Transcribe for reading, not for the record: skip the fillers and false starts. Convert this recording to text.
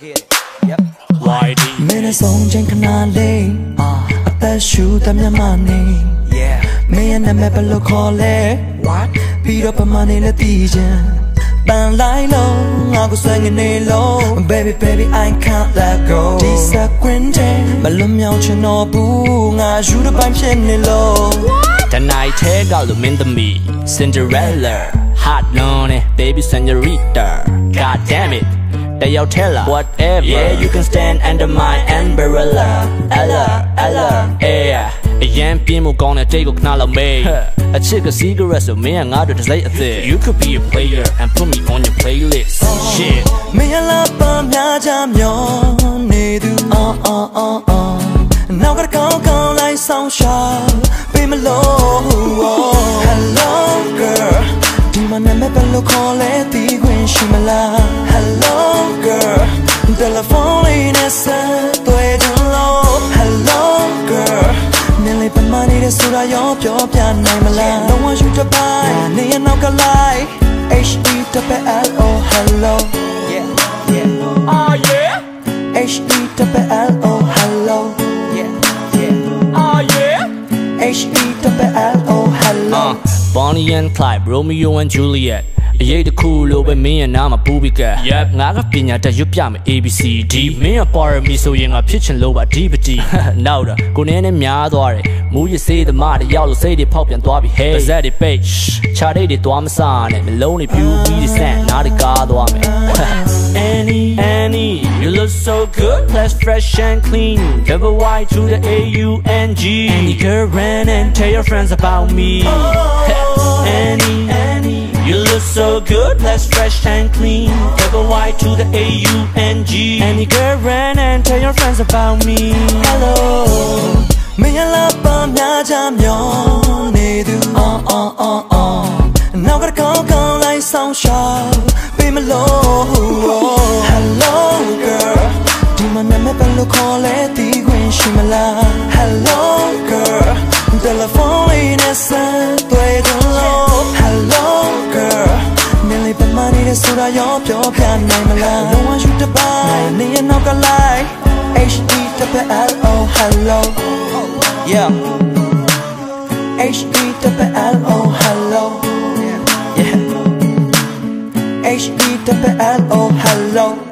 YD မင်းနဲ့ဆုံးချိန်ခဏလေးအသက်ရှူသမျှမနေမင်းရဲ့နာမည်ဘယ်လိုခေါ်လဲပြီးတော့ပမာနေလဲသိချင်ပန်လိုက်လုံးငါကိုဆွဲငနေလုံး Baby baby I can't let go ဒီစကွင်းတဲ့မလွတ်မြောက်ချင်တော့ဘူးငါယူတဲ့ပိုင်းဖြစ်နေလို့ Tonight take out the min the me Cinderella hot on it baby señorita God damn it they all tell her whatever yeah you can stand under my umbrella Ella yeah အရင်ပြင်းမှုကောင်းတဲ့တိတ်ကိုခဏလောက်မေးအချစ်က cigarette ဆိုမင်းကငါတို့တစ်စိတ်အသက် You could be a player and put me on your playlist shit မင်းလာပါများချမျောနေသူနောက်ကကောင်းကောင်းလိုက်ဆောင်ရှာပေးမလို့ Hello girl ဒီမနာမည်ဘယ်လိုခေါ်လဲသိခွင့်ရှိမလား Hello girl တယ်လီဖုန်းလေးနဲ့ဆက်သွယ်ကြလို့ Hello girl နေလေးပမာနေတဲ့ဆိုတာရောပြောပြနိုင်မလားလုံးဝယူတပိုင်းနေရနောက်ကလိုက် HELLO hello yeah oh yeah HELLO hello yeah oh yeah HELLO hello Bonnie and Clyde Romeo and Juliet အရေးတစ်ခုလိုပဲမင်းရဲ့နားမှာပူပြီးကဲငါကပညာတတ်ရွတ်ပြမယ် ABCD မင်းကပါရမီဆိုရင်ငါဖြစ်ချင်လို့ပါဒီပတိနောက်တော့ကိုနေနဲ့များသွားတယ်မူးရစေးသမားတွေရောက်လို့စိတ်တွေဖောက်ပြန်သွားပြီ Hey ပါဇက်တွေပိတ်ခြားတွေသွားမစားနဲ့မလုံးတွေပြူပြီးစမ်းနားတွေကားသွားမယ် Annie you look so good plus fresh and clean double Y to the AUNG Annie girl run and tell your friends about me Annie you look so good, less fresh and clean. Double Y to the AUNG. Any girl run and tell your friends about me. Hello. Me la pa mya cha myo ne du Now got go like sound sharp. Be me low. Hello girl. Di ma na me bel lo call it di gwin shi ma la. Hello girl. Telephone in a set way to low. Hello girl. Nearly but money to suit out your pure plan name alone. Don't want you to buy me and knock a lie. HELLO hello. Yeah. HELLO hello. Yeah. HELLO hello.